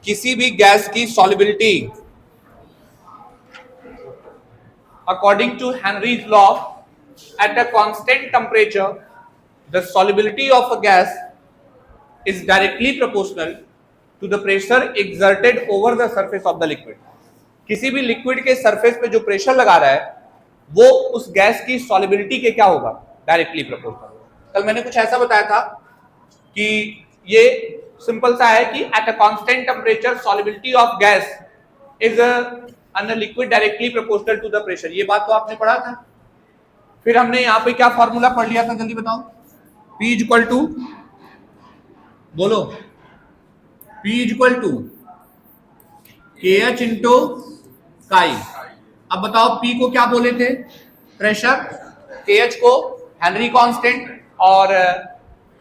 किसी भी गैस की solubility according to Henry's law at a constant temperature the solubility of a gas is directly proportional to the pressure exerted over the surface of the liquid. किसी भी liquid के surface पे जो pressure लगा रहा है वो उस गैस की सॉल्युबिलिटी के क्या होगा, डायरेक्टली प्रोपोर्शनल। कल मैंने कुछ ऐसा बताया था कि ये सिंपल सा है कि at a constant temperature solubility of gas is in liquid directly proportional to the pressure. ये बात तो आपने पढ़ा था। फिर हमने यहाँ पे क्या फॉर्मूला पढ़ लिया था, जल्दी बताओ। P इज इक्वल टू, बोलो, P is equal to KH into chi. अब बताओ P को क्या बोले थे, प्रेशर, KH को हेनरी कांस्टेंट और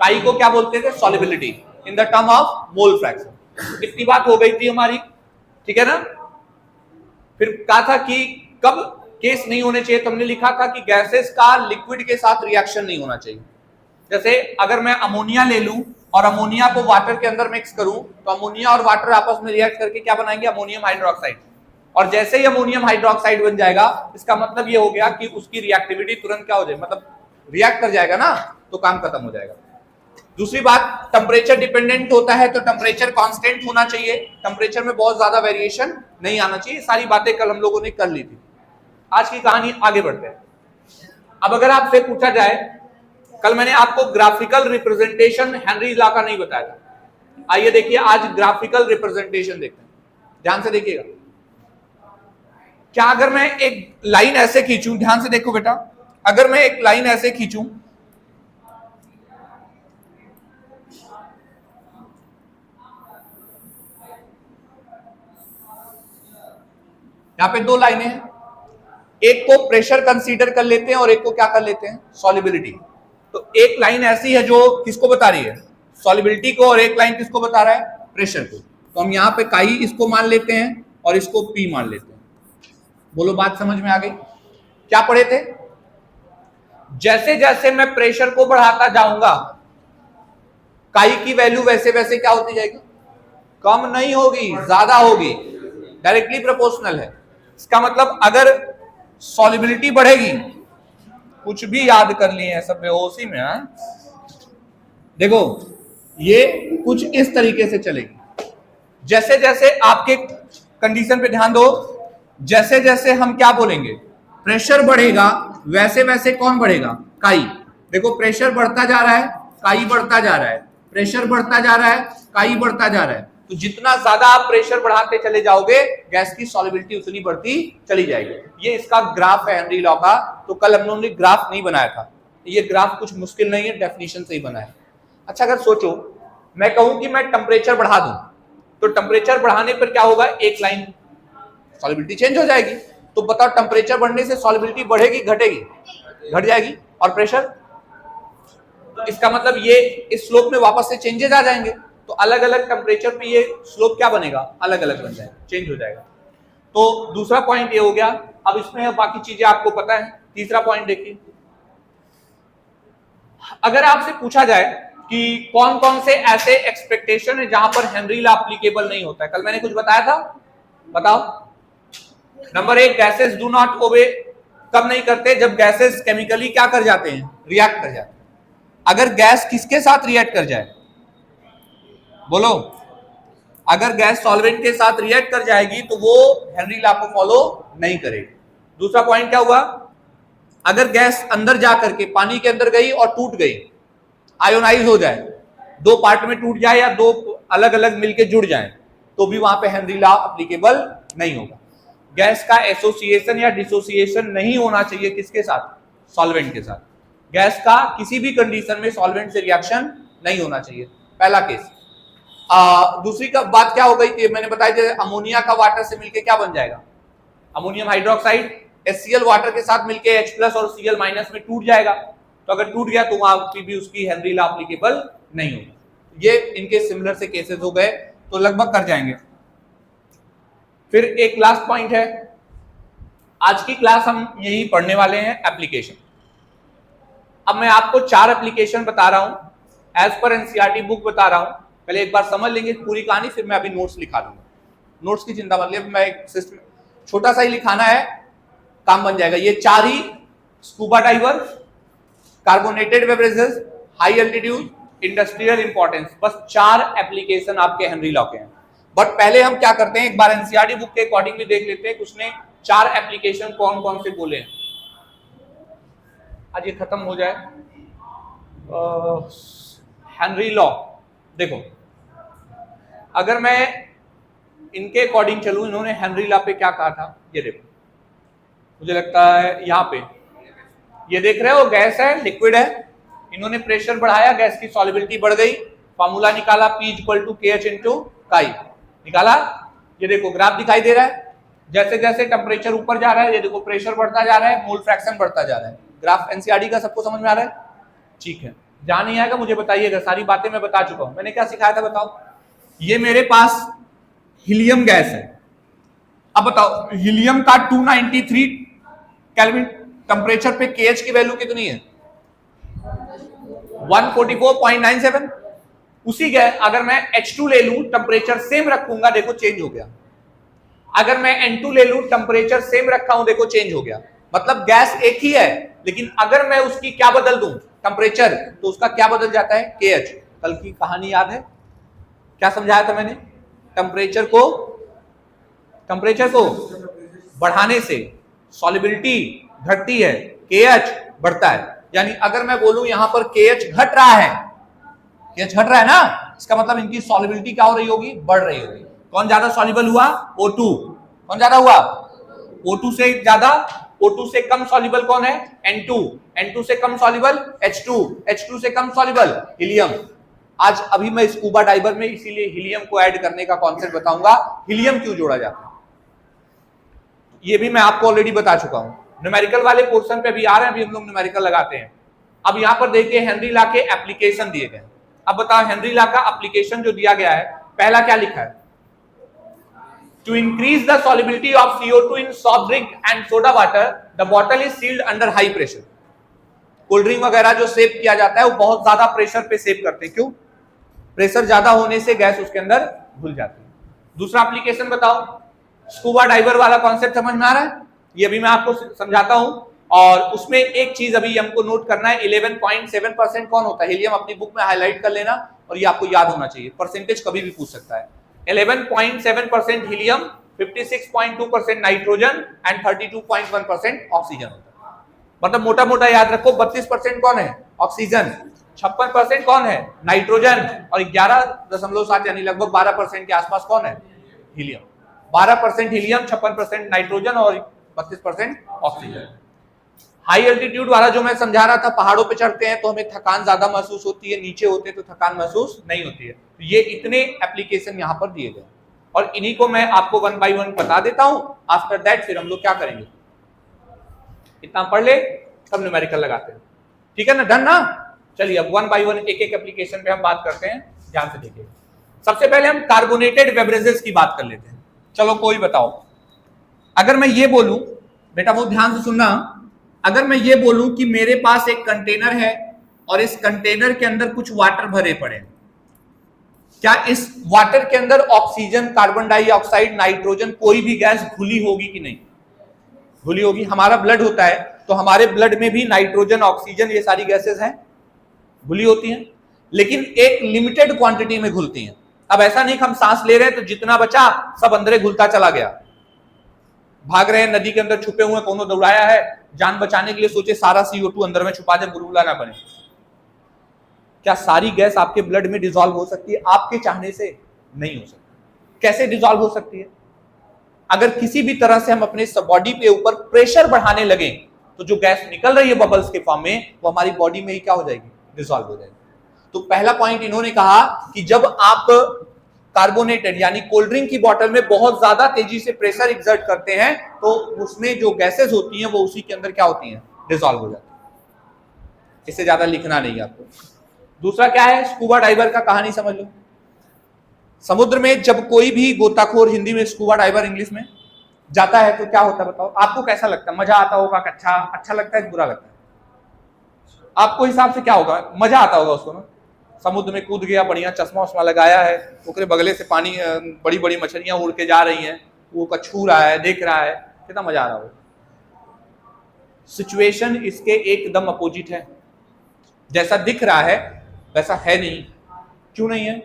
काई को क्या बोलते थे, solubility in the term of mole fraction. इतनी बात हो गई थी हमारी, ठीक है ना। फिर कहा था कि कब केस नहीं होने चाहिए, तो हमने लिखा था कि गैसेस का लिक्विड के साथ रिएक्शन नहीं होना चाहिए। जैसे अगर मैं अमोनिया ले लूं और अमोनिया को वाटर के अंदर मिक्स करूं तो अमोनिया और वाटर आपस में रिएक्ट करके क्या बनाएंगे, अमोनियम हाइड्रोक्साइड। और जैसे ही अमोनियम हाइड्रोक्साइड बन जाएगा, इसका मतलब ये हो गया कि उसकी रिएक्टिविटी तुरंत क्या हो जाए, मतलब रिएक्ट कर जाएगा ना, तो काम खत्म हो जाएगा। दूसरी बात, टेम्परेचर डिपेंडेंट होता है तो टेम्परेचर कांस्टेंट होना चाहिए, टेम्परेचर में बहुत ज्यादा वेरिएशन नहीं आना चाहिए। सारी बातें कल हम लोगों ने कर ली थी। आज की कहानी आगे बढ़ते हैं। अब अगर आपसे पूछा जाए, कल मैंने आपको ग्राफिकल रिप्रेजेंटेशन हेनरी लॉ का नहीं बताया था, आइए देखिए आज ग्राफिकल रिप्रेजेंटेशन देखते हैं, ध्यान से देखिएगा। क्या अगर मैं एक लाइन ऐसे खींचूं, ध्यान से देखो बेटा, अगर मैं एक लाइन ऐसे खींचूं, यहां पे दो लाइनें हैं, एक को प्रेशर कंसीडर कर लेते हैं और एक को क्या कर लेते हैं, सॉल्युबिलिटी। तो एक लाइन ऐसी है जो किसको बता रही है, सॉल्युबिलिटी को, और एक लाइन किसको बता रहा है, प्रेशर को। तो हम यहाँ पे काई इसको मान लेते हैं और इसको पी मान लेते हैं। बोलो, बात समझ में आ गई। क्या पढ़े थे, जैसे जैसे मैं प्रेशर को बढ़ाता जाऊंगा काई की वैल्यू वैसे वैसे क्या होती जाएगी, कम नहीं होगी, ज्यादा होगी, डायरेक्टली प्रोपोर्शनल है। इसका मतलब अगर सॉल्युबिलिटी बढ़ेगी, कुछ भी याद कर लिए हैं सब बेहोशी में, देखो ये कुछ इस तरीके से चलेगी। जैसे जैसे आपके कंडीशन पे ध्यान दो, जैसे जैसे हम क्या बोलेंगे, प्रेशर बढ़ेगा, वैसे वैसे कौन बढ़ेगा, काई। देखो प्रेशर बढ़ता जा रहा है, काई बढ़ता जा रहा है, प्रेशर बढ़ता जा रहा है, काई बढ़ता जा रहा है। तो जितना ज्यादा आप प्रेशर बढ़ाते चले जाओगे, गैस की सॉल्युबिलिटी उतनी बढ़ती चली जाएगी। ये इसका ग्राफ है हेनरी लॉ का। तो कल हम लोगों ने ग्राफ नहीं बनाया था, ये ग्राफ कुछ मुश्किल नहीं है, डेफिनेशन से ही बना है। अच्छा, अगर सोचो मैं कहूं कि मैं टेम्परेचर बढ़ा दूं, तो टेम्परेचर बढ़ाने पर क्या होगा, एक लाइन सॉल्युबिलिटी चेंज हो जाएगी। तो बताओ टेम्परेचर बढ़ने से सॉल्युबिलिटी बढ़ेगी घटेगी, घट जाएगी। और प्रेशर, इसका मतलब ये इस स्लोप में वापस से चेंजेस आ जाएंगे। तो अलग अलग टेम्परेचर पे ये स्लोप क्या बनेगा, अलग अलग बन जाएगा, चेंज हो जाएगा। तो दूसरा पॉइंट ये हो गया। अब इसमें बाकी चीजें आपको पता है। तीसरा पॉइंट देखिए, अगर आपसे पूछा जाए कि कौन कौन से ऐसे एक्सपेक्टेशन है जहां पर हेनरी लॉ एप्लीकेबल नहीं होता है, कल मैंने कुछ बताया था, बताओ। नंबर एक, गैसेस डू नॉट ओबे, कब नहीं करते, जब गैसेस केमिकली क्या कर जाते हैं, रिएक्ट कर जाते हैं। अगर गैस किसके साथ रिएक्ट कर जाए, बोलो, अगर गैस सॉल्वेंट के साथ रिएक्ट कर जाएगी तो वो हेनरी लॉ को फॉलो नहीं करेगी। दूसरा पॉइंट क्या हुआ, अगर गैस अंदर जा करके पानी के अंदर गई और टूट गई, आयोनाइज हो जाए, दो पार्ट में टूट जाए या दो अलग अलग मिलके जुड़ जाए, तो भी वहां पे हेनरी लॉ एप्लीकेबल नहीं होगा। गैस का एसोसिएशन या डिसोसिएशन नहीं होना चाहिए किसके साथ, सॉल्वेंट के साथ। गैस का किसी भी कंडीशन में सॉल्वेंट से रिएक्शन नहीं होना चाहिए, पहला केस। दूसरी का बात क्या हो गई थी, मैंने बताया जैसे अमोनिया का वाटर से मिलके क्या बन जाएगा, अमोनियम हाइड्रोक्साइड, HCl वाटर के साथ मिलके H+ और Cl- में टूट जाएगा। तो अगर टूट गया तो वहां भी उसकी हेनरी लॉ एप्लीकेबल नहीं होगी। ये इनके सिमिलर से केसेस हो गए, तो लगभग कर जाएंगे। फिर एक लास्ट पॉइंट है, आज की क्लास हम यही पढ़ने वाले हैं, एप्लीकेशन। अब मैं आपको 4 एप्लीकेशन बता रहा हूं, एज पर एनसीईआरटी बुक बता रहा हूं। पहले एक बार समझ लेंगे पूरी कहानी, फिर मैं अभी नोट्स लिखा दूंगा। नोट्स की चिंता मत लिया, मैं एक सिस्टम छोटा सा ही लिखाना है, काम बन जाएगा। ये 4 ही scuba diver, carbonated beverages, high altitude, industrial importance, बस 4 एप्लीकेशन आपके हेनरी लॉ के हैं। बट पहले हम क्या करते हैं, एक बार एनसीईआरटी बुक के अकॉर्डिंग भी देख लेते हैं उसने 4 एप्लीकेशन कौन कौन से बोले हैं। आज ये खत्म हो जाए। हेनरी लॉ देखो, अगर मैं इनके अकॉर्डिंग चलूं, इन्होंने हेनरी लॉ पे क्या कहा था, ये देखो, मुझे लगता है यहां पे ये देख रहे हो, गैस है, लिक्विड है, इन्होंने प्रेशर बढ़ाया, गैस की सॉल्युबिलिटी बढ़ गई, फार्मूला निकाला P = KH × काई निकाला। ये देखो ग्राफ दिखाई दे रहा है, जैसे जैसे टेम्परेचर ऊपर जा रहा है, ये देखो प्रेशर बढ़ता जा रहा है, मोल फ्रैक्शन बढ़ता जा रहा है। ग्राफ एनसीईआरटी का सबको समझ में आ रहा है? ठीक है, जहां नहीं आएगा मुझे बताइएगा, सारी बातें मैं बता चुका हूं। मैंने क्या सिखाया था बताओ? ये मेरे पास हीलियम गैस है, अब बताओ हीलियम का 293 केल्विन टेम्परेचर पे KH की वैल्यू कितनी है? 144.97। उसी गैस अगर मैं H2 ले लूं, टेम्परेचर सेम रखूंगा, देखो चेंज हो गया। अगर मैं N2 ले लूं, टेम्परेचर सेम रखा हूं, देखो चेंज हो गया। मतलब गैस एक ही है, लेकिन अगर मैं उसकी क्या बदल दूं, टेम्परेचर, तो उसका क्या बदल जाता है? KH। कल की कहानी याद है, क्या समझाया था मैंने? टेम्परेचर को बढ़ाने से सॉल्युबिलिटी घटती है, KH बढ़ता है। यानी अगर मैं बोलूं यहां पर KH घट रहा है, KH घट रहा है ना, इसका मतलब इनकी सॉल्युबिलिटी क्या हो रही होगी? बढ़ रही होगी। कौन ज्यादा सॉल्युबल हुआ? O2। कौन ज्यादा हुआ? O2 से ज्यादा। O2 से कम सॉल्युबल कौन है? N2। N2 से कम सॉल्युबल H2। H2 से कम सॉल्युबल हीलियम। आज अभी मैं स्कूबा डाइवर में इसीलिए हीलियम को ऐड करने का कॉन्सेप्ट बताऊंगा, हीलियम क्यों जोड़ा जाता है ये भी मैं आपको ऑलरेडी बता चुका हूं। न्यूमेरिकल वाले पोर्शन पे भी आ रहे हैं, अभी हम लोग न्यूमेरिकल लगाते हैं। अब यहां पर देखिए हेनरी लॉ के एप्लीकेशन दिए गए। अब बताओ हेनरी लॉ का एप्लीकेशन जो दिया गया है, पहला क्या लिखा है? To increase the solubility of CO2 in soft drink and soda water, the bottle is sealed under high pressure. Cold drink वगैरह जो सेव किया जाता है वो बहुत ज्यादा प्रेशर पे सेव करते हैं। क्यों? प्रेशर ज्यादा होने से गैस उसके अंदर घुल जाती है। दूसरा एप्लीकेशन बताओ, स्कूबा डाइवर वाला कॉन्सेप्ट समझ में आ रहा है? ये भी मैं आपको समझाता हूं। और उसमें एक चीज अभी हमको नोट करना है, 11.7% कौन होता है? हीलियम अपनी बुक में हाईलाइट कर लेना, और ये आपको याद होना चाहिए, परसेंटेज कभी भी पूछ सकता है। 11.7% हीलियम, 56.2% नाइट्रोजन एंड 32.1% ऑक्सीजन होता है। मतलब मोटा मोटा याद रखो, 32% कौन है? ऑक्सीजन, 56% कौन है? नाइट्रोजन, और 11.7 यानी लगभग 12% के आसपास कौन है? हीलियम। 12% हीलियम, 56% नाइट्रोजन और 32% ऑक्सीजन। हाई एल्टीट्यूड वाला जो मैं समझा रहा था, पहाड़ों पे चढ़ते हैं तो हमें थकान ज्यादा महसूस होती है, नीचे होते तो थकान महसूस नहीं होती है। तो ये इतने एप्लीकेशन यहां पर दिए गए, और इन्हीं को मैं आपको 1 by 1 बता देता हूं। आफ्टर दैट फिर हम लोग क्या करेंगे, इतना पढ़ ले तब न्यूमेरिकल लगाते हैं, ठीक है ना? डन ना? चलिए अब 1 by 1 एक एक एप्लीकेशन पे हम बात करते हैं, ध्यान से देखिए। सबसे पहले हम कार्बोनेटेड बेवरेजेस की बात कर लेते हैं। चलो कोई बताओ, अगर मैं ये बोलूं, बेटा वो ध्यान से सुनना, अगर मैं ये बोलूं कि मेरे पास एक कंटेनर है और इस कंटेनर के अंदर कुछ वाटर भरे पड़े, क्या इस वाटर के अंदर ऑक्सीजन, कार्बन डाइऑक्साइड, नाइट्रोजन, कोई भी गैस घुली होगी कि नहीं? घुली होगी। हमारा ब्लड होता है तो हमारे ब्लड में भी नाइट्रोजन, ऑक्सीजन, ये सारी गैसेस हैं, घुली होती हैं, लेकिन एक लिमिटेड क्वांटिटी में घुलती हैं। अब ऐसा नहीं कि हम सांस ले रहे हैं तो जितना बचा सब अंदर घुलता चला गया। भाग रहे हैं नदी के अंदर, छुपे हुए, कोनो दौड़ाया है, जान बचाने के लिए सोचे सारा CO2 अंदर में छुपा दे, बुलबुला ना बने। क्या सारी गैस आपके ब्लड में डिसॉल्व हो सकती है? आपके चाहने से नहीं हो सकती। कैसे डिसॉल्व हो सकती है? अगर किसी भी तरह से हम अपने बॉडी पे ऊपर प्रेशर बढ़ाने लगे तो जो गैस निकल रही है बबल्स के फॉर्म में, वो हमारी बॉडी में ही क्या हो जाएगी? डिसॉल्व हो जाएगी। तो पहला पॉइंट इन्होंने कहा कि जब आप कार्बोनेटेड यानी कोल्ड ड्रिंक की बोतल में बहुत ज्यादा तेजी से प्रेशर एक्सर्ट करते हैं तो उसमें जो गैसेस होती हैं वो उसी के अंदर क्या होती हैं? डिसॉल्व हो जाती है। इससे ज्यादा लिखना नहीं आपको। दूसरा क्या है? स्कूबा डाइवर का कहानी समझ लो। समुद्र में जब कोई भी गोताखोर, हिंदी में स्कूबा डाइवर, इंग्लिश में, जाता है तो क्या होता है बताओ? आपको कैसा लगता है? मजा आता होगा? अच्छा लगता है, बुरा लगता है? आपको हिसाब से क्या होगा? मजा आता होगा उसको ना? समुद्र में कूद गया, बढ़िया चश्मा वश्मा लगाया है, ओकरे बगले से पानी बड़ी बड़ी मछलियां उड़ के जा रही हैं, वो छू रहा है, देख रहा है, कितना मजा आ रहा हो। सिचुएशन इसके एकदम अपोजिट है, जैसा दिख रहा है वैसा है नहीं। क्यों नहीं है?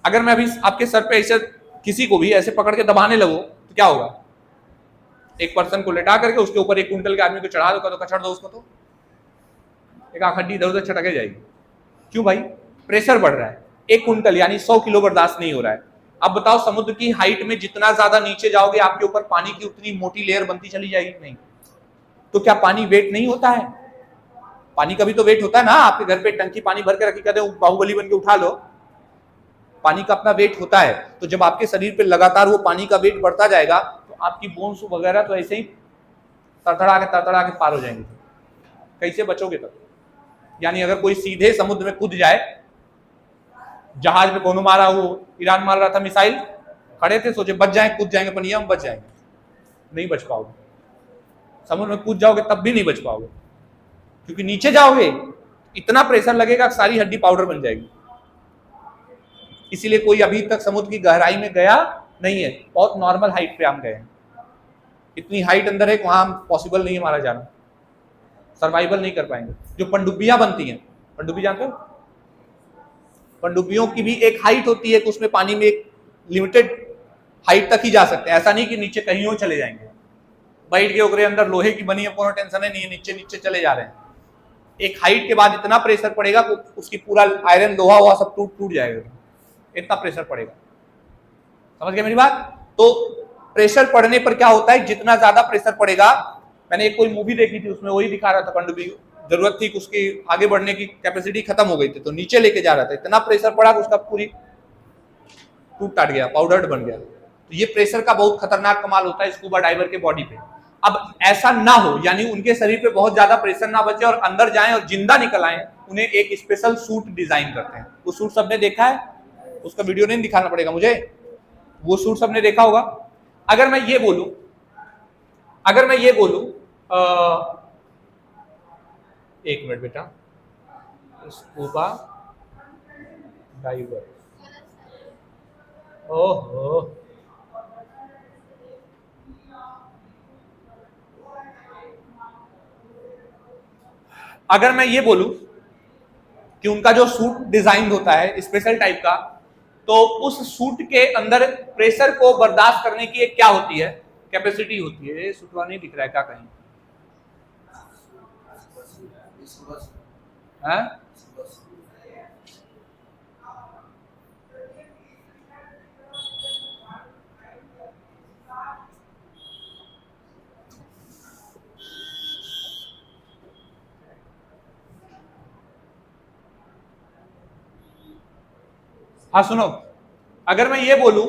अगर मैं अभी आपके सर पे ऐसे किसी को भी ऐसे पकड़ के दबाने लगूं तो क्या होगा? एक पर्सन को लेटा करके उसके ऊपर 1 क्विंटल के आदमी को चढ़ा दो, कचड़ दो उसको, तो एक आंख हड्डी इधर उधर छटके जाएगी। क्यों भाई? प्रेशर बढ़ रहा है, 1 क्विंटल यानी 100 किलो बर्दाश्त नहीं हो रहा है। अब बताओ, समुद्र की हाइट में जितना ज्यादा नीचे जाओगे आपके ऊपर पानी की उतनी मोटी लेयर बनती चली जाएगी। नहीं तो क्या पानी वेट नहीं होता है? पानी का भी तो वेट होता है ना। आपके घर पे टंकी पानी भर के रखी, कहते हैं बाहुबली बन के उठा लो, पानी का अपना वेट होता है। तो जब आपके शरीर पे लगातार वो पानी का वेट बढ़ता जाएगा तो आपकी बोन्स वगैरह तो ऐसे ही तड़तड़ा के पार हो जाएंगे। कैसे बचोगे तब? यानी अगर कोई सीधे समुद्र में कूद जाए, जहाज में कोनो मारा, वो ईरान मार रहा था मिसाइल, खड़े थे सोचे बच जाए, कूद जाएंगे पनिया में, बच जाएंगे, नहीं बच पाओगे। समुद्र में कूद जाओगे तब भी नहीं बच पाओगे, क्योंकि नीचे जाओगे इतना प्रेशर लगेगा सारी हड्डी पाउडर बन जाएगी। इसीलिए कोई अभी तक समुद्र की गहराई में गया नहीं है, बहुत नॉर्मल हाइट पे हम गए हैं। इतनी हाइट अंदर है कि वहां पॉसिबल नहीं है हमारा जाना, सर्वाइवल नहीं कर पाएंगे। जो पनडुब्बियां बनती हैं, पनडुब्बी जानते हो? पनडुब्बियों की भी एक हाइट होती है कि उसमें पानी में एक लिमिटेड हाइट तक ही जा सकते हैं, ऐसा नहीं कि नीचे कहीं और चले जाएंगे। बैठ के ओकरे अंदर लोहे की बनी है, कोनो टेंशन नहीं है, नीचे नीचे चले जा रहे हैं। एक हाइट के बाद इतना प्रेशर पड़ेगा कि उसकी पूरा आयरन लोहा हुआ सब टूट जाएगा, इतना प्रेशर पड़ेगा। समझ गए मेरी बात? तो प्रेशर पड़ने पर क्या होता है, जितना ज्यादा प्रेशर पड़ेगा, मैंने एक कोई मूवी देखी थी उसमें वही दिखा रहा था, पनडुब्बी जरूरत थी कि उसकी आगे बढ़ने की कैपेसिटी खत्म हो गई थी तो नीचे लेके जा रहा था, इतना प्रेशर पड़ा कि उसका पूरी टूट टाट गया, पाउडर्ड बन गया। तो ये प्रेशर का बहुत खतरनाक कमाल होता है स्कूबा डाइवर के बॉडी पे। अब ऐसा ना हो, यानी उनके शरीर पे बहुत ज्यादा प्रेशर ना बचे और अंदर जाएं और जिंदा निकल आए, उन्हें एक स्पेशल सूट डिजाइन करते हैं। वो सूट सबने देखा है, उसका वीडियो नहीं दिखाना पड़ेगा मुझे, वो सूट सबने देखा होगा। अगर मैं ये बोलूं एक मिनट बेटा, स्कूबा डाइवर, ओहो, अगर मैं ये बोलूं कि उनका जो सूट डिजाइन होता है स्पेशल टाइप का, तो उस सूट के अंदर प्रेशर को बर्दाश्त करने की एक क्या होती है, कैपेसिटी होती है। सूटवा नहीं दिख रहा है क्या कहीं? हाँ सुनो, अगर मैं ये बोलूं,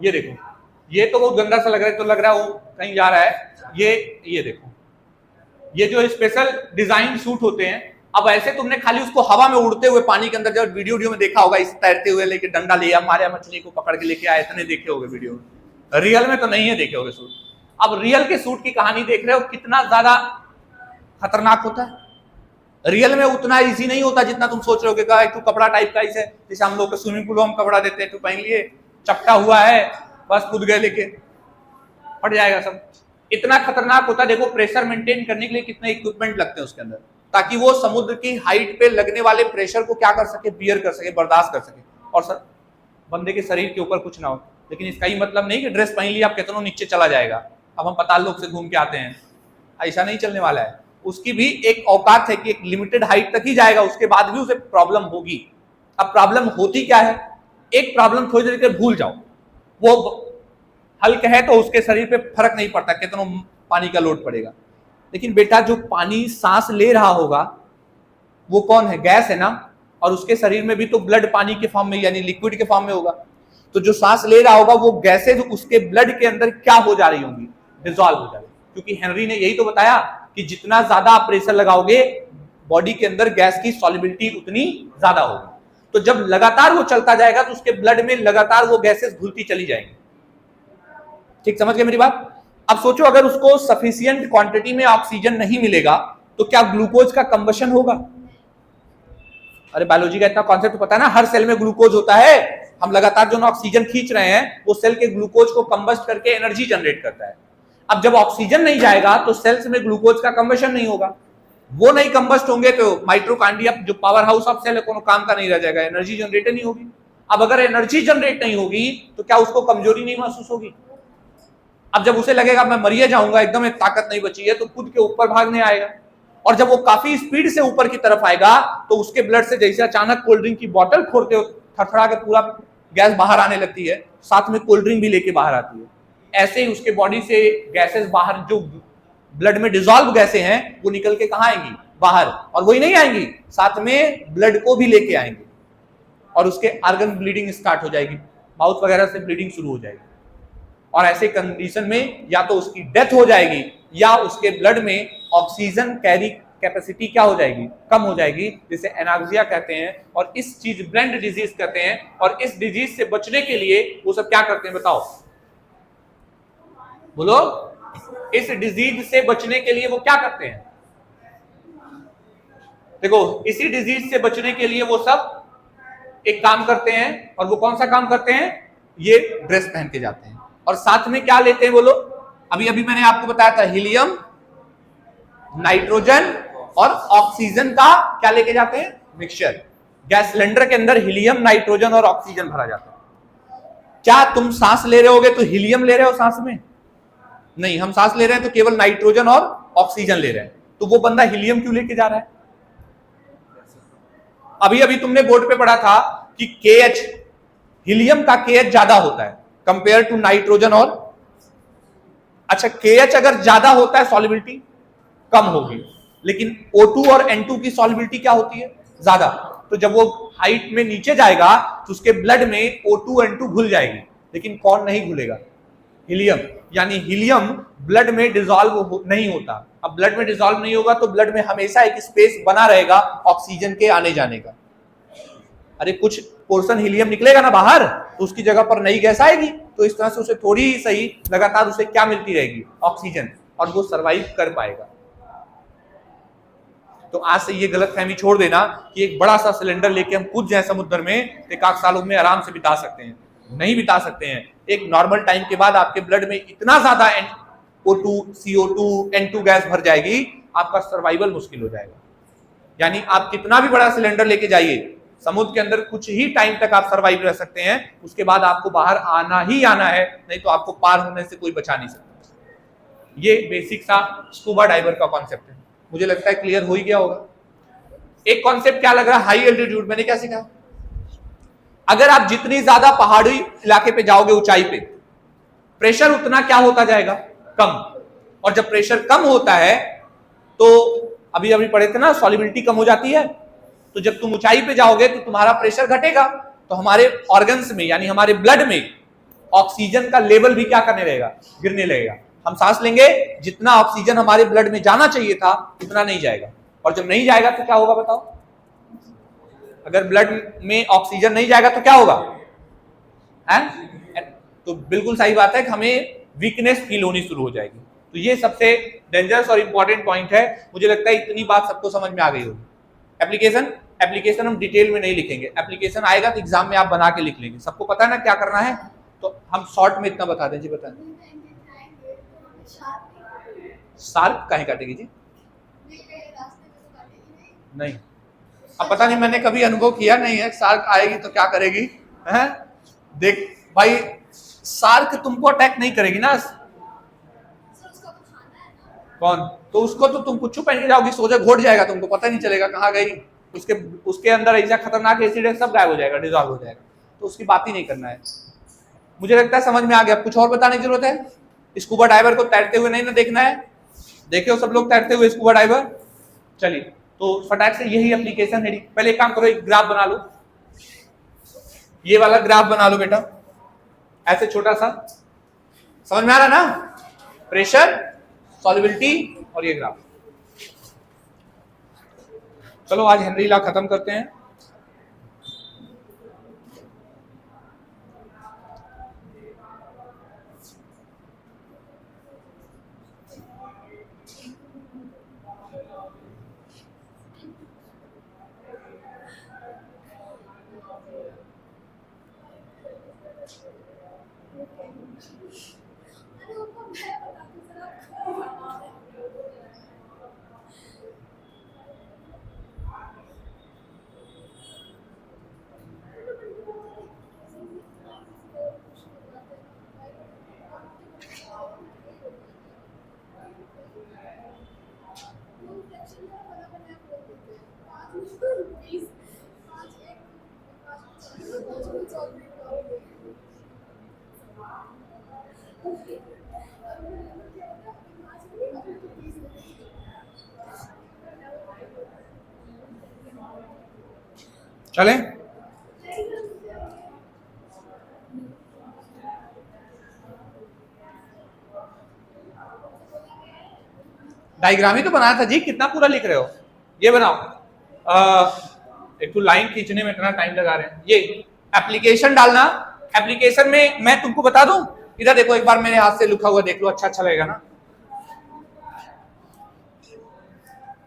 ये देखो, ये तो बहुत गंदा सा लग रहा है, तो लग रहा है वो कहीं जा रहा है। ये देखो, ये जो स्पेशल डिजाइन सूट होते हैं, अब ऐसे तुमने खाली उसको हवा में उड़ते हुए पानी के अंदर जब वीडियो में देखा होगा, इस तैरते हुए लेके डंडा लिया, मारे मछली को पकड़ के लेके आए, इतने देखे होगे वीडियो में, रियल में तो नहीं है देखे होगे सूट। अब रियल के सूट की कहानी देख रहे हो, कितना ज्यादा खतरनाक होता है। रियल में उतना इजी नहीं होता जितना तुम सोच रहे हो कि कपड़ा टाइप का इसे, जैसे हम लोग के स्विमिंग पूल में हम कपड़ा देते हैं, तू पहन लिए, चपटा हुआ है, बस कूद गए लेके, फट जाएगा सब। इतना खतरनाक होता है। देखो प्रेशर मेंटेन करने के लिए कितने इक्विपमेंट लगते हैं उसके अंदर, ताकि वो समुद्र की हाइट पे लगने वाले प्रेशर को क्या कर सके, बियर कर सके, बर्दाश्त कर सके, और सर बंदे के शरीर के ऊपर कुछ ना हो। लेकिन इसका ही मतलब नहीं कि ड्रेस पहन लिया आप कितनों नीचे चला जाएगा, अब हम पाताल लोक से घूम के आते हैं, ऐसा नहीं चलने वाला है। उसकी भी एक औकात है कि एक लिमिटेड हाइट तक ही जाएगा, उसके बाद भी उसे प्रॉब्लम होगी। अब प्रॉब्लम होती क्या है, एक प्रॉब्लम थोड़ी देर के भूल जाओ, वो हल्का है तो उसके शरीर पे फर्क नहीं पड़ता कितना पानी का लोड पड़ेगा। लेकिन बेटा जो पानी सांस ले रहा होगा वो कौन है, गैस है ना, और उसके शरीर में भी तो ब्लड पानी के फॉर्म में यानी लिक्विड के फॉर्म में होगा। तो जो सांस ले रहा होगा वो गैसेज उसके ब्लड के अंदर क्या हो जा रही होंगी, डिसॉल्व हो जा रही। क्योंकि हेनरी ने यही तो बताया कि जितना ज्यादा आप प्रेशर लगाओगे बॉडी के अंदर गैस की सॉल्युबिलिटी उतनी ज्यादा होगी। तो जब लगातार वो चलता जाएगा तो उसके ब्लड में लगातार वो गैसेस घुलती चली जाएंगी। ठीक समझ गए मेरी बात? अब सोचो अगर उसको सफिशिएंट क्वांटिटी में ऑक्सीजन नहीं मिलेगा तो क्या ग्लूकोज का कंबशन होगा? अरे बायोलॉजी का इतना कॉन्सेप्ट पता है ना, हर सेल में ग्लूकोज होता है, हम लगातार जो ऑक्सीजन खींच रहे हैं वो सेल के ग्लूकोज को कंबस्ट करके एनर्जी जनरेट करता है। अब जब ऑक्सीजन नहीं जाएगा तो सेल्स में ग्लूकोज का कंबशन नहीं होगा, वो नहीं कंबस्ट होंगे तो माइटोकॉन्ड्रिया जो पावर हाउस ऑफ सेल है कोनो काम का नहीं रह जाएगा, एनर्जी जनरेट नहीं होगी। अब अगर एनर्जी जनरेट नहीं होगी तो क्या उसको कमजोरी नहीं महसूस होगी? अब जब उसे लगेगा मैं मरिए जाऊंगा, एकदम एक ताकत नहीं बची है, तो खुद के ऊपर भागने आएगा, और जब वो काफी स्पीड से ऊपर की तरफ आएगा तो उसके ब्लड से जैसे अचानक कोल्ड ड्रिंक की बोतल खोलते हो थरथरा के पूरा गैस बाहर आने लगती है, साथ में कोल्ड ड्रिंक भी लेके बाहर आती है, ऐसे ही उसके बॉडी से गैसेस बाहर, जो ब्लड में डिजोल्व गैसें हैं वो निकल के कहां आएंगी? बाहर। और वही नहीं आएंगी, साथ में ब्लड को भी लेके आएंगे और उसके ऑर्गन ब्लीडिंग स्टार्ट हो जाएगी, माउथ वगैरह से ब्लीडिंग शुरू हो जाएगी, और ऐसे कंडीशन में या तो उसकी डेथ हो जाएगी या उसके ब्लड में ऑक्सीजन कैरी कैपेसिटी क्या हो जाएगी? कम हो जाएगी, जिसे एनाक्सिया कहते हैं, और इस चीज ब्लेंड डिजीज कहते हैं। और इस डिजीज से बचने के लिए वो सब क्या करते हैं बताओ, बोलो? इस डिजीज से बचने के लिए वो क्या करते हैं? देखो, इसी डिजीज से बचने के लिए वो सब एक काम करते हैं, और वो कौन सा काम करते हैं? ये ड्रेस पहन के जाते हैं, और साथ में क्या लेते हैं बोलो? अभी अभी मैंने आपको बताया था, हीलियम, नाइट्रोजन और ऑक्सीजन का क्या लेके जाते हैं? मिक्सचर। गैस सिलेंडर के अंदर हीलियम, नाइट्रोजन और ऑक्सीजन भरा जाता है। क्या तुम सांस ले रहे होगे तो हीलियम ले रहे हो सांस में? नहीं, हम सांस ले रहे हैं तो केवल नाइट्रोजन और ऑक्सीजन ले रहे हैं, तो वो बंदा हीलियम क्यों लेके जा रहा है? अभी अभी तुमने बोर्ड पे पढ़ा था कि KH, हीलियम का KH ज्यादा होता है कंपेयर टू नाइट्रोजन और, अच्छा KH अगर ज्यादा होता है सॉल्युबिलिटी कम होगी, लेकिन O2 और N2 की सॉल्युबिलिटी क्या होती है? ज्यादा। तो जब वो हाइट में नीचे जाएगा तो उसके ब्लड में O2 N2 घुल जाएगी, लेकिन कौन नहीं घुलेगा? हीलियम। यानी हीलियम ब्लड में डिसॉल्व नहीं होता। अब ब्लड में डिसॉल्व नहीं होगा तो ब्लड में हमेशा एक स्पेस बना रहेगा ऑक्सीजन के आने जाने का। अरे कुछ पोर्शन हीलियम निकलेगा ना बाहर, तो उसकी जगह पर नई गैस आएगी, तो इस तरह से उसे थोड़ी ही सही लगातार उसे क्या मिलती रहेगी? ऑक्सीजन, और वो सरवाइव कर पाएगा। तो आज से ये गलतफहमी छोड़ देना कि एक बड़ा सा सिलेंडर लेके हम कूद जाए समुद्र में, एक आध सालों में आराम से बिता सकते हैं। नहीं बिता सकते हैं। एक नॉर्मल टाइम के बाद आपके ब्लड में इतना ज्यादा O2, CO2, N2 गैस भर जाएगी, आपका सर्वाइवल मुश्किल हो जाएगा। यानी आप कितना भी बड़ा सिलेंडर लेके जाइए, समुद्र के अंदर कुछ ही टाइम तक आप सर्वाइव रह सकते हैं, उसके बाद आपको बाहर आना ही आना है, नहीं तो आपको पार होने से कोई बचा नहीं सकता। ये बेसिक सा स्कूबा डाइवर का कॉन्सेप्ट है। मुझे लगता है क्लियर हो ही गया होगा। एक कॉन्सेप्ट क्या लग रहा है? High altitude. मैंने क्या सीखा? अगर आप जितनी ज्यादा पहाड़ी इलाके पे जाओगे, ऊंचाई पे, प्रेशर उतना क्या होता जाएगा? कम। और जब प्रेशर कम होता है तो अभी अभी पढ़े थे ना, सॉल्युबिलिटी कम हो जाती है। तो जब तुम ऊंचाई पे जाओगे तो तुम्हारा प्रेशर घटेगा, तो हमारे ऑर्गन्स में यानी हमारे ब्लड में ऑक्सीजन का लेवल भी क्या करने रहेगा? गिरने लगेगा। हम सांस लेंगे, जितना ऑक्सीजन हमारे ब्लड में जाना चाहिए था उतना नहीं जाएगा, और जब नहीं जाएगा तो क्या होगा बताओ? अगर ब्लड में ऑक्सीजन नहीं जाएगा तो क्या होगा? तो बिल्कुल सही बात है कि हमें वीकनेस फील होनी शुरू हो जाएगी। तो ये सबसे डेंजरस और इंपॉर्टेंट पॉइंट है। मुझे लगता है इतनी बात सबको समझ में आ गई होगी। एप्लीकेशन हम डिटेल में नहीं लिखेंगे, एप्लीकेशन आएगा तो एग्जाम में आप बना के लिख लेंगे। सबको पता है ना क्या करना है, तो हम शॉर्ट में इतना बता दें। जी बताएं। शार्क काहे काटेगी जी? नहीं, अब पता नहीं, मैंने कभी अनुभव किया नहीं है। शार्क आएगी तो क्या करेगी? है? देख भाई, शार्क तुमको अटैक नहीं करेगी ना। कौन? तो उसको तो तुम कुछ पहन के जाओगी, सोजा घोट जाएगा, तुमको पता नहीं चलेगा कहाँ गई। उसके अंदर ऐसा खतरनाक एसिड है, सब गायब हो जाएगा, डिजॉल्व हो जाएगा। तो उसकी बात ही नहीं करना है। मुझे लगता है समझ में आ गया। कुछ और बताने की जरूरत है? स्कूबा डाइवर को तैरते हुए नहीं ना देखना है? देखे हो सब लोग तैरते हुए स्कूबा डाइवर? चलिए, तो फटाक से यही एप्लीकेशन है। पहले एक काम करो, एक ग्राफ बना लो, ये वाला ग्राफ बना लो बेटा, ऐसे छोटा सा। समझ में आ रहा ना? प्रेशर, सॉल्युबिलिटी और ये ग्राफ। चलो आज हेनरी लॉ खत्म करते हैं। चले, डायग्राम ही तो बनाया था जी, कितना पूरा लिख रहे हो? ये बनाओ। एक तो लाइन खींचने में इतना टाइम लगा रहे हैं। ये एप्लीकेशन डालना, एप्लीकेशन में मैं तुमको बता दूं, इधर देखो एक बार मेरे हाथ से लिखा हुआ देख लो, अच्छा अच्छा लगेगा ना।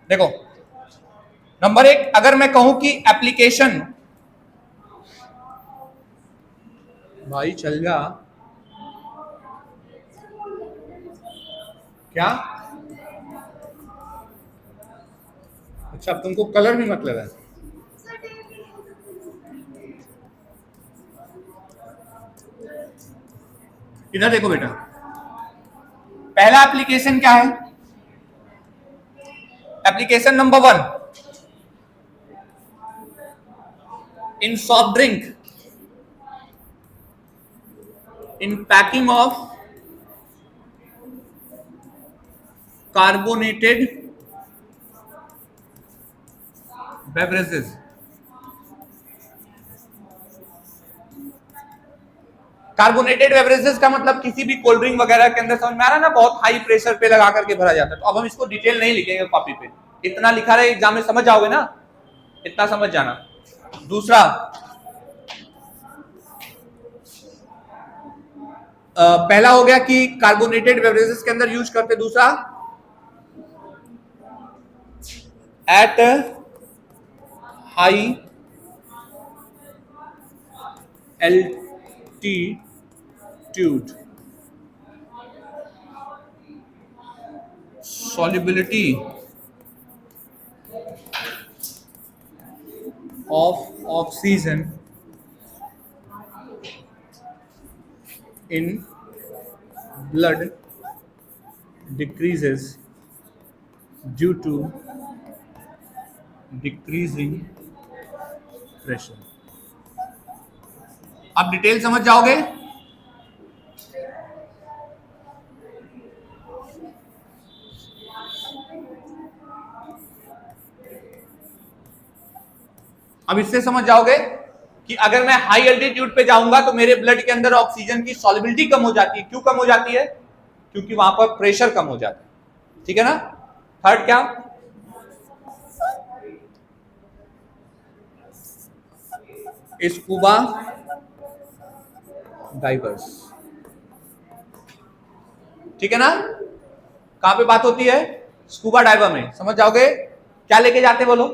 देखो नंबर 1, अगर मैं कहूं कि एप्लीकेशन, भाई चल जा क्या? अच्छा अब तुमको कलर भी मतलब है। इधर देखो बेटा, पहला एप्लीकेशन क्या है? Application number 1, in soft drink, in packing of carbonated beverages. Carbonated beverages का मतलब किसी भी कोल्ड ड्रिंक वगैरह के अंदर, समझ में आ रहा है ना, बहुत हाई प्रेशर पे लगा करके भरा जाता है। तो अब हम इसको डिटेल नहीं लिखेंगे कॉपी पे, इतना लिखा रहे एग्जाम में समझ जाओगे ना, इतना समझ जाना। दूसरा, पहला हो गया कि कार्बोनेटेड बेवरेजेस के अंदर यूज करते। दूसरा, at high altitude, solubility of oxygen in blood decreases due to decreasing pressure. आप डिटेल समझ जाओगे। अब इससे समझ जाओगे कि अगर मैं हाई एल्टीट्यूड पे जाऊंगा तो मेरे ब्लड के अंदर ऑक्सीजन की सॉल्युबिलिटी कम हो जाती है। क्यों कम हो जाती है? क्योंकि वहां पर प्रेशर कम हो जाता है। ठीक है ना। थर्ड क्या? Scuba divers. ठीक है ना। कहां पे बात होती है? स्कूबा डाइवर में। समझ जाओगे। क्या लेके जाते बोलो,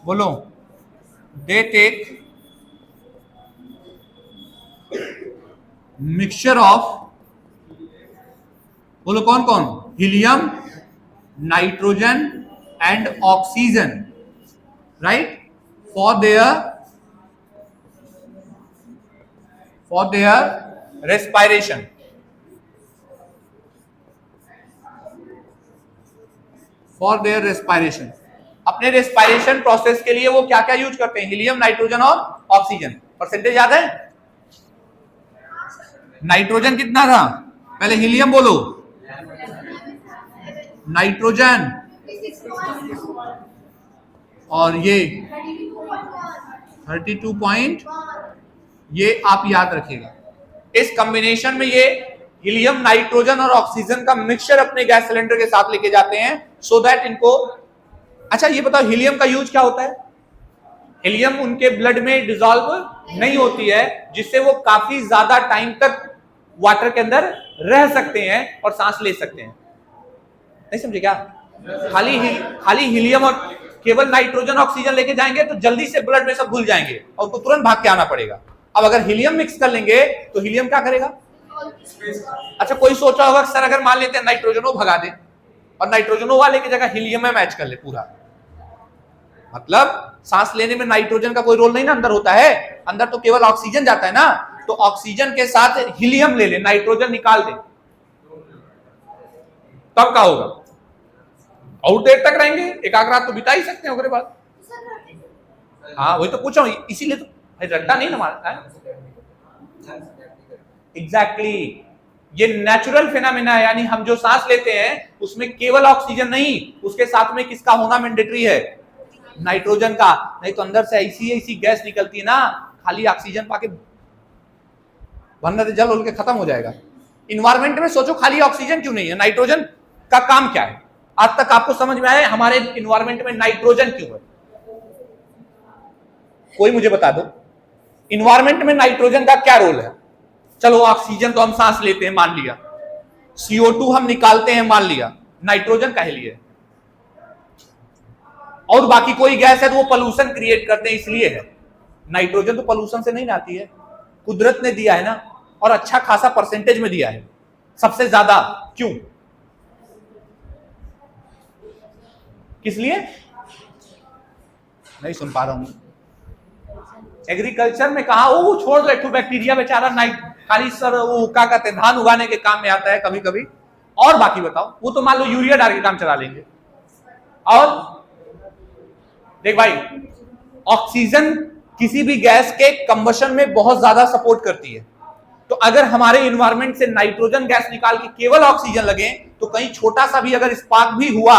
बोलो। दे टेक मिक्सचर ऑफ, बोलो कौन कौन? Helium, nitrogen and oxygen, right, for their respiration. For their respiration, अपने रेस्पायरेशन प्रोसेस के लिए वो क्या क्या यूज करते हैं? हीलियम, नाइट्रोजन और ऑक्सीजन। परसेंटेज याद है? नाइट्रोजन कितना था? पहले हीलियम बोलो, नाइट्रोजन, और ये 32 ये आप याद रखिएगा। इस कॉम्बिनेशन में ये हीलियम, नाइट्रोजन और ऑक्सीजन का मिक्सचर अपने गैस सिलेंडर के साथ लेके जाते हैं, सो दैट इनको। अच्छा ये बताओ, हीलियम का यूज क्या होता है? हीलियम उनके ब्लड में डिसॉल्व नहीं होती है, जिससे वो काफी ज्यादा टाइम तक वाटर के अंदर रह सकते हैं और सांस ले सकते हैं। नहीं समझे क्या? खाली हीलियम और केवल नाइट्रोजन ऑक्सीजन लेके जाएंगे तो जल्दी से ब्लड में सब घुल जाएंगे और उनको तुरंत भाग के आना पड़ेगा। अब अगर हीलियम मिक्स कर लेंगे तो हीलियम क्या करेगा? अच्छा, कोई सोचा होगा सर अगर मान लेते हैं नाइट्रोजनो भगा दे और नाइट्रोजनो वाले की जगह हीलियम में मैच कर ले पूरा, मतलब सांस लेने में नाइट्रोजन का कोई रोल नहीं ना, अंदर होता है, अंदर तो केवल ऑक्सीजन जाता है ना, तो ऑक्सीजन के साथ हीलियम ले ले, नाइट्रोजन निकाल दे, तब क्या होगा? और देर तक रहेंगे, एक आध रात तो बिता ही सकते हैं उसके बाद। हाँ वही तो पूछा हूं, इसीलिए तो रट्टा नहीं ना मारता है। एग्जैक्टली, ये नेचुरल फिनोमेना है, यानी हम जो सांस लेते हैं उसमें केवल ऑक्सीजन नहीं, उसके साथ में किसका होना मैंडेटरी है? नाइट्रोजन का, नहीं तो अंदर से ऐसी गैस निकलती है ना, खाली ऑक्सीजन पाके वरना जल उल के खत्म हो जाएगा। इन्वायरमेंट में सोचो खाली ऑक्सीजन क्यों नहीं है, नाइट्रोजन का काम क्या है? आज तक आपको समझ में आया हमारे इन्वायरमेंट में नाइट्रोजन क्यों है? कोई मुझे बता दो, इन्वायरमेंट में नाइट्रोजन का क्या रोल है? चलो ऑक्सीजन तो हम सांस लेते हैं मान लिया, CO2 हम निकालते हैं मान लिया, नाइट्रोजन काहे लिए? और बाकी कोई गैस है तो वो पोल्यूशन क्रिएट करते हैं इसलिए है। नाइट्रोजन तो पोल्यूशन से नहीं आती है, कुदरत ने दिया है ना, और अच्छा खासा परसेंटेज में दिया है, सबसे ज्यादा। क्यों? किस लिए? नहीं सुन पा रहा हूं। एग्रीकल्चर में कहा, वो छोड़ दो, एक बैक्टीरिया बेचारा खाली सर वो क्या कहते हैं धान उगाने के काम में आता है कभी कभी, और बाकी बताओ, वो तो मान लो यूरिया डाल के काम चला लेंगे। और देख भाई, ऑक्सीजन किसी भी गैस के कंबशन में बहुत ज्यादा सपोर्ट करती है, तो अगर हमारे इन्वायरमेंट से नाइट्रोजन गैस निकाल के केवल ऑक्सीजन लगे तो कहीं छोटा सा भी अगर स्पार्क भी हुआ,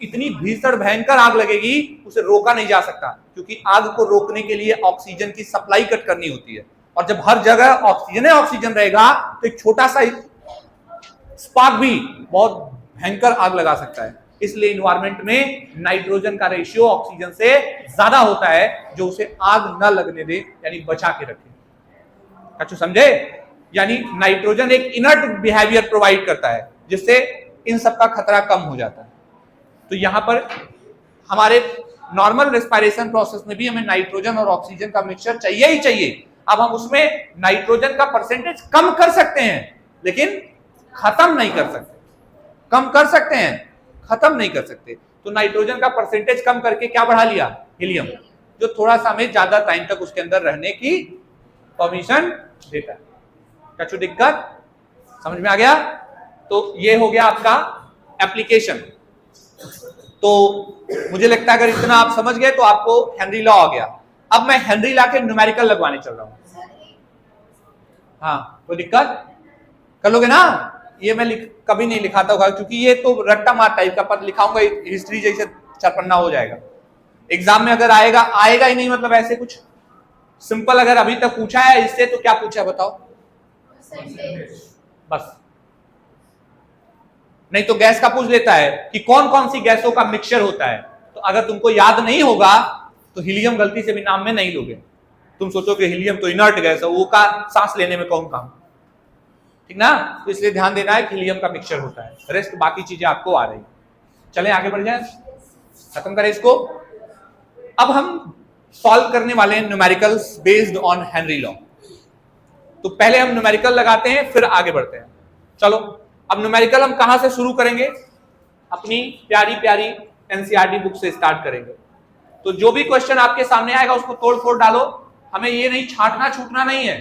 इतनी भीषण भयंकर आग लगेगी, उसे रोका नहीं जा सकता, क्योंकि आग को रोकने के लिए ऑक्सीजन की सप्लाई कट करनी होती है, और जब हर जगह ऑक्सीजन रहेगा तो एक छोटा सा स्पार्क भी बहुत भयंकर आग लगा सकता है। इसलिए इन्वायरमेंट में नाइट्रोजन का रेशियो ऑक्सीजन से ज्यादा होता है, जो उसे आग न लगने दे, यानी बचा के रखे। अच्छा समझे? यानी नाइट्रोजन एक इनर्ट बिहेवियर प्रोवाइड करता है, जिससे इन सब का खतरा कम हो जाता है। तो यहां पर हमारे नॉर्मल रेस्पिरेशन प्रोसेस में भी हमें नाइट्रोजन और ऑक्सीजन का मिक्सचर चाहिए ही चाहिए। अब हम उसमें नाइट्रोजन का परसेंटेज कम कर सकते हैं, लेकिन खत्म नहीं कर सकते। कम कर सकते हैं, खत्म नहीं कर सकते। तो नाइट्रोजन का परसेंटेज कम करके क्या बढ़ा लिया? हीलियम, जो थोड़ा सा हमें ज्यादा टाइम तक उसके अंदर रहने की परमिशन देता है। क्या कुछ दिक्कत समझ में आ गया? तो ये हो गया आपका एप्लीकेशन। तो मुझे लगता है अगर इतना आप समझ गए तो आपको हेनरी लॉ आ गया। अब मैं हेनरी लॉ के न्यूमेरिकल लगवाने चल रहा हूं। हाँ, कोई दिक्कत? कर लोगे ना? ये मैं कभी नहीं लिखाता होगा, क्योंकि ये तो रट्टा मार टाइप का पद लिखाऊंगा, हिस्ट्री जैसे चरपन्ना हो जाएगा। एग्जाम में अगर आएगा ही नहीं, मतलब ऐसे कुछ सिंपल अगर अभी तक पूछा है इससे, तो क्या पूछा है बताओ? बस। नहीं तो गैस का पूछ लेता है कि कौन कौन सी गैसों का मिक्सचर होता है, तो अगर तुमको याद नहीं होगा तो हीलियम गलती से भी नाम में नहीं लोगे। तुम सोचो कि हीलियम तो इनर्ट गैस है, वो का सांस लेने में कौन काम, ठीक ना? तो इसलिए ध्यान देना है कि हीलियम का मिक्सचर होता है, रेस्ट बाकी चीजें आपको आ रही। चलें आगे बढ़ जाए, खत्म करें इसको। अब हम सॉल्व करने वाले हैं numericals based on Henry law. तो पहले हम न्यूमेरिकल लगाते हैं, फिर आगे बढ़ते हैं। चलो, अब न्यूमेरिकल हम कहां से शुरू करेंगे? अपनी प्यारी प्यारी एनसीईआरटी बुक से स्टार्ट करेंगे। तो जो भी क्वेश्चन आपके सामने आएगा उसको तोड़ फोड़ डालो, हमें ये नहीं छांटना छूटना नहीं है,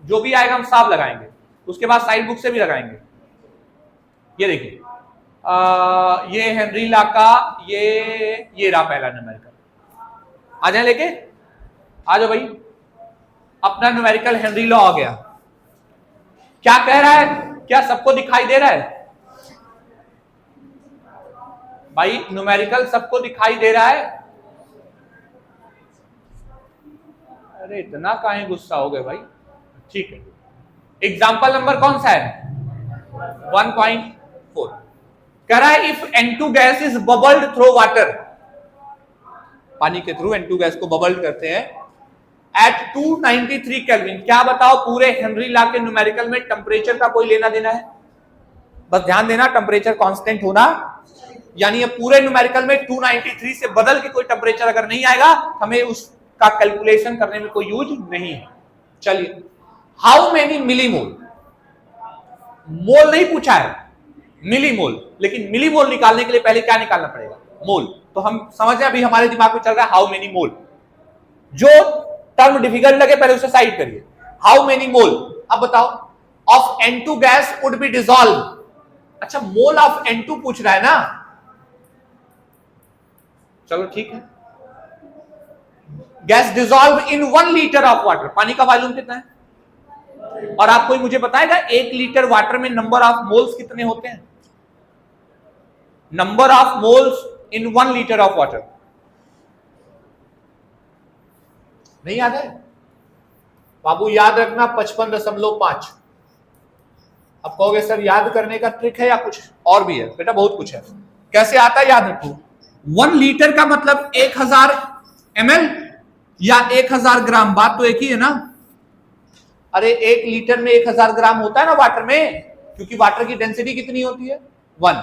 जो भी आएगा हम साफ लगाएंगे। उसके बाद साइड बुक से भी लगाएंगे। ये देखिए, ये हेनरी लॉ का ये रहा पहला न्यूमेरिकल। आ जाए लेके, आ जाओ भाई। अपना न्यूमेरिकल हेनरी लॉ आ गया। क्या कह रहा है? क्या सबको दिखाई दे रहा है भाई? न्यूमेरिकल सबको दिखाई दे रहा है? अरे इतना काहे गुस्सा हो गए भाई? ठीक है, एग्जाम्पल नंबर कौन सा है? 1.4 कह रहा है if N2 gas is bubbled through water, पानी के थ्रू N2 गैस को बबल्ड करते हैं एट 293 केल्विन। क्या बताओ, पूरे हेनरी लॉ के न्यूमेरिकल में टेम्परेचर का कोई लेना देना है? बस ध्यान देना, टेम्परेचर कांस्टेंट होना यानी ये पूरे न्यूमेरिकल में 293 से बदल के कोई टेम्परेचर अगर नहीं आएगा, हमें उसका कैलकुलेशन करने में कोई यूज नहीं है। चलिए, हाउ मेनी मिलीमोल, मोल नहीं पूछा है, मिलीमोल, लेकिन मिलीमोल निकालने के लिए पहले क्या निकालना पड़ेगा? मोल। तो हम समझ रहे हैं, अभी हमारे दिमाग में चल रहा है हाउ मेनी मोल। जो टर्म डिफिकल्ट लगे पहले उसे साइड करिए। हाउ मेनी मोल, अब बताओ, of N2 gas would be dissolve. अच्छा, मोल ऑफ N2 पूछ रहा है ना, चलो ठीक है। Gas dissolve in 1 litre of water, पानी का वॉल्यूम कितना है? और आप कोई मुझे बताएगा 1 लीटर वाटर में नंबर ऑफ मोल्स कितने होते हैं? Number of moles in 1 litre of water नहीं याद है? बाबू याद रखना 55.5। अब कहोगे सर याद करने का ट्रिक है या कुछ और भी है? बेटा बहुत कुछ है। कैसे आता है याद रखो। 1 लीटर का मतलब 1000 ml या 1000 ग्राम, बात तो एक ही है ना। अरे 1 लीटर में 1000 ग्राम होता है ना वाटर में, क्योंकि वाटर की डेंसिटी कितनी होती है? 1।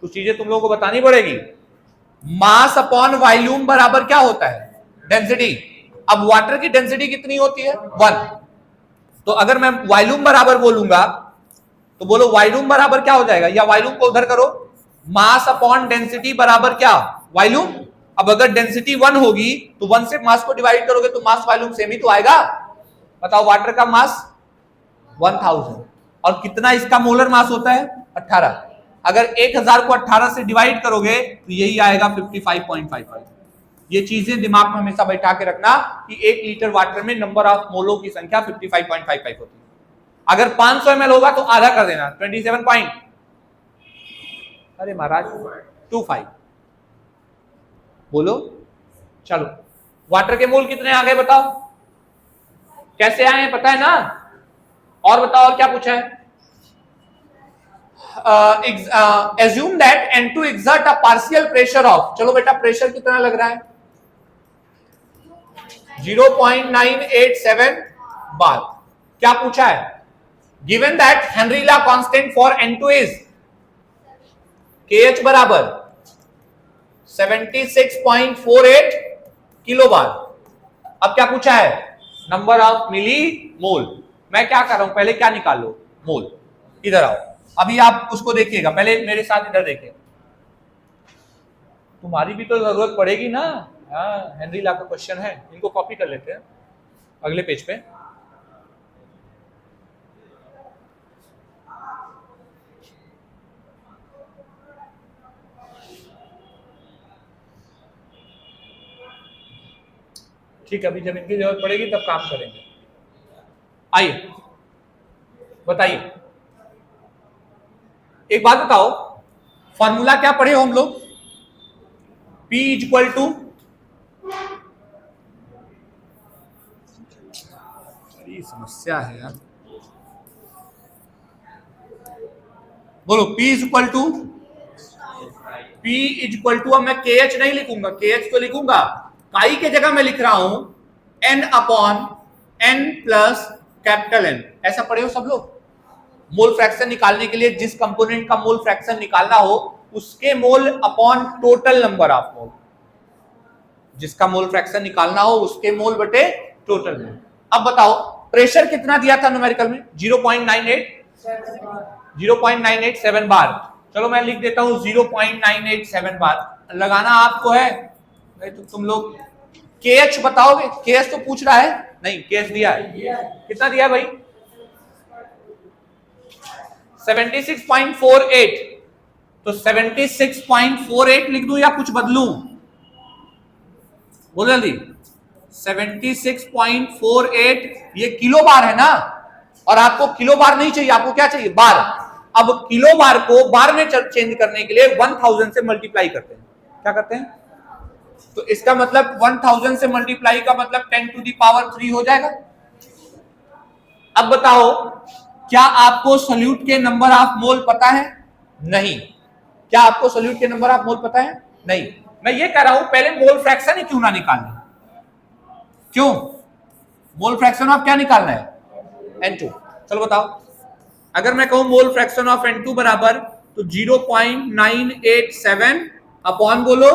कुछ चीजें तुम लोगों को बतानी पड़ेगी। मास अपॉन वॉल्यूम बराबर क्या होता है? डेंसिटी। अब वाटर की डेंसिटी कितनी होती है? 1। तो अगर मैं वॉल्यूम बराबर बोलूंगा तो बोलो वॉल्यूम बराबर क्या हो जाएगा? या वॉल्यूम को उधर करो, मास अपॉन डेंसिटी बराबर क्या? वॉल्यूम। अब अगर डेंसिटी 1 होगी तो 1 से मास को डिवाइड करोगे तो मास वॉल्यूम सेम ही तो आएगा। बताओ, वाटर का मास 1000 और कितना इसका मोलर मास होता है? 18। अगर 1000 को 18 से डिवाइड करोगे तो यही आएगा 55.55। ये चीजें दिमाग में हमेशा बैठा के रखना कि 1 लीटर वाटर में नंबर ऑफ मोलों की संख्या 55.55 होती है। अगर 500 ml होगा तो आधा कर देना, 27 पॉइंट, अरे महाराज 25। बोलो, चलो वाटर के मोल कितने आ गए बताओ? कैसे आए हैं पता है ना? और बताओ और क्या पूछा है? assume that N2 exert a partial pressure of, चलो बेटा प्रेशर कितना लग रहा है? 0.987 बार। क्या पूछा है? given that Henry law constant for N2 is KH बराबर 76.48 किलो बार। अब क्या पूछा है? नंबर ऑफ मिली मोल। मैं क्या कर रहा हूं, पहले क्या निकाल लो? मोल। इधर आओ, अभी आप उसको देखिएगा, पहले मेरे साथ इधर देखिए। तुम्हारी भी तो जरूरत पड़ेगी ना। हाँ, हेनरी लॉ का क्वेश्चन है, इनको कॉपी कर लेते हैं अगले पेज पे। ठीक है, अभी जब इनकी जरूरत पड़ेगी तब काम करेंगे। आइए बताइए, एक बात बताओ, फॉर्मूला क्या पढ़े हो हम लोग? P इक्वल टू, समस्या है यार, बोलो P equal to, P equal to, अब मैं KH नहीं लिखूंगा, KH तो लिखूंगा, काई के जगह मैं लिख रहा हूं N upon N plus capital N। ऐसा पढ़े हो सब लोग? मोल फ्रैक्शन निकालने के लिए जिस कंपोनेंट का मोल फ्रैक्शन निकालना हो उसके mole upon total number of mole, जिसका मोल फ्रैक्शन निकालना हो उसके मोल बटे टोटल मोल। अब बताओ प्रेशर कितना दिया था न्यूमेरिकल में? 0.987 बार। चलो मैं लिख देता हूं 0.987 बार। लगाना आपको है, नहीं तो तुम लोग KH बताओगे? KH तो पूछ रहा है, नहीं KH दिया है, कितना दिया भाई? 76.48। तो 76.48 लिख दूं या कुछ बदलूं? बोलो जल्दी। 76.48 ये किलो बार है ना, और आपको किलो बार नहीं चाहिए, आपको क्या चाहिए? बार। अब किलो बार को बार में चेंज करने के लिए 1000 से मल्टीप्लाई करते हैं। क्या करते हैं? तो इसका मतलब 1000 से मल्टीप्लाई का मतलब 10 टू द पावर 3 हो जाएगा। अब बताओ, क्या आपको सोल्यूट के नंबर ऑफ मोल पता है? नहीं। क्या आपको सोल्यूट के नंबर ऑफ मोल पता है? नहीं। मैं ये कह रहा हूं पहले मोल फ्रैक्शन ही क्यों ना निकालना? क्यों? मोल फ्रैक्शन ऑफ क्या निकालना है? N2। चलो बताओ, अगर मैं कहूं मोल फ्रैक्शन ऑफ N2 बराबर तो 0.987 अपॉन बोलो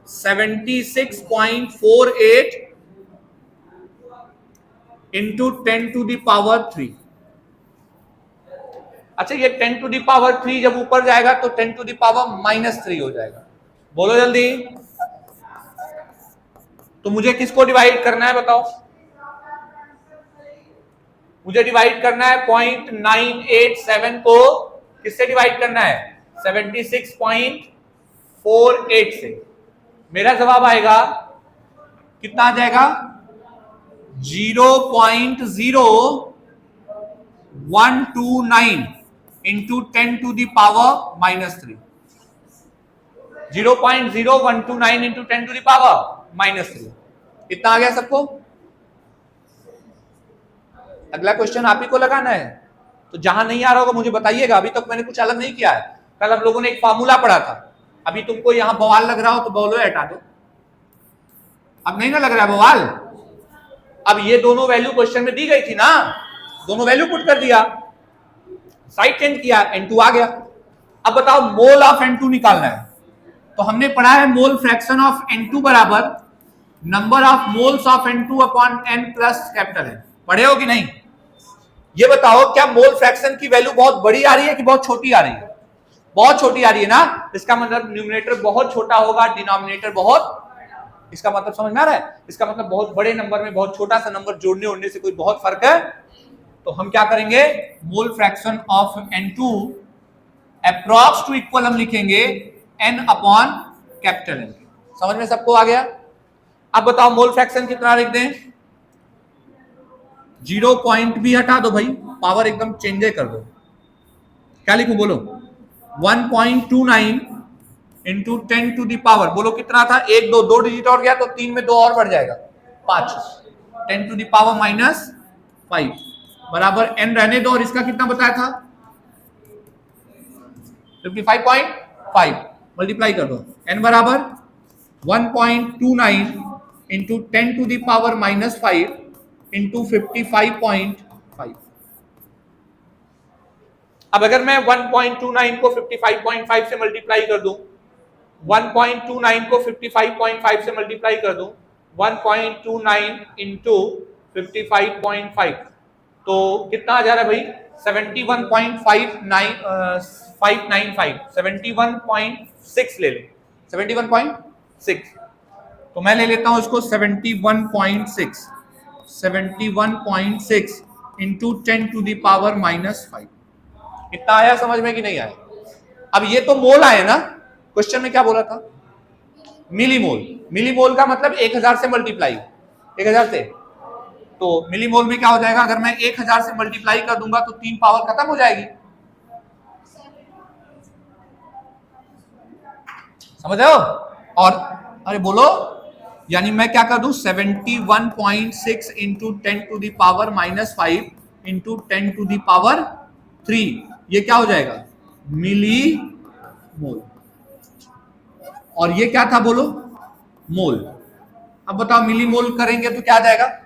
76.48 इंटू 10 टू द पावर 3। अच्छा, ये 10 टू द पावर 3 जब ऊपर जाएगा तो 10 टू द पावर -3 हो जाएगा। बोलो जल्दी। तो मुझे किसको डिवाइड करना है बताओ? मुझे डिवाइड करना है 0.987 को किससे डिवाइड करना है? 76.48 से। मेरा जवाब आएगा कितना आ जाएगा? 0.0129 into 10 to the power -3। 0.0129 into 10 to the power -3। कितना आ गया सबको? अगला क्वेश्चन आप ही को लगाना है, तो जहां नहीं आ रहा होगा मुझे बताइएगा। अभी तक मैंने कुछ अलग नहीं किया है। कल हम लोगों ने एक फार्मूला पढ़ा था। अभी तुमको यहां बवाल लग रहा हो तो बोलो हटा दो। अब नहीं ना लग रहा है बवाल? अब ये दोनों वैल्यू क्वेश्चन में दी गई थी ना, दोनों वैल्यू पुट कर दिया, साइड चेंज किया, N2 आ गया। अब बताओ मोल ऑफ N2 निकालना है। तो हमने पढ़ा है मोल फ्रैक्शन ऑफ N2 बराबर number of moles of N2 upon N plus capital N। पढ़े हो कि नहीं? ये बताओ क्या मोल फ्रैक्शन की वैल्यू बहुत बड़ी आ रही है कि बहुत छोटी आ रही है? बहुत छोटी आ रही है ना। इसका मतलब न्यूमरेटर बहुत छोटा होगा, डिनोमिनेटर बहुत, इसका मतलब समझ में आ रहा है? इसका मतलब बहुत बड़े नंबर में बहुत छोटा सा नंबर जोड़ने उड़ने से कोई बहुत फर्क है? तो हम क्या करेंगे? Mole fraction of N2 approx two equal हम लिखेंगे N अपॉन कैपिटल N। समझ में सबको आ गया? अब बताओ मोल फ्रैक्शन कितना लिख दें? 0 पॉइंट भी हटा दो भाई, पावर एकदम चेंज कर दो। क्या लिखूं बोलो? 1.29 इंटू 10 टू दी पावर, बोलो कितना था? 1 2 डिजिट और गया तो 3 में 2 और बढ़ जाएगा 5, 10 टू दी पावर -5 बराबर n रहने दो। और इसका कितना बताया था? 55.5 मल्टीप्लाई कर दो। n बराबर 1.29 into 10 to the power -5 into 55.5। अब अगर मैं 1.29 को 55.5 से मल्टीप्लाई कर दूं, 1.29 को 55.5 से मल्टीप्लाई कर दूं, 1.29 इंटू 55.5 तो कितना आ जा रहा है भाई? 71.6 ले ले, 71.6। तो मैं ले लेता हूं इसको 71.6 इंटू 10 टू दी पावर -5। कितना आया समझ में कि नहीं आया? अब ये तो मोल आए ना, क्वेश्चन में क्या बोला था? मिलीमोल। मिलीमोल का मतलब 1000 से मल्टीप्लाई, 1000 से। तो मिलीमोल में क्या हो जाएगा? अगर मैं 1000 से मल्टीप्लाई कर दूंगा तो 3 पावर खत्म हो जाएगी। समझ रहे हो? और अरे बोलो, यानी मैं क्या कर दूं? 71.6 into 10 to the power -5 into 10 to the power 3, ये क्या हो जाएगा? मिली मोल। और ये क्या था बोलो? मोल। अब बताओ मिली मोल करेंगे तो क्या आ जाएगा?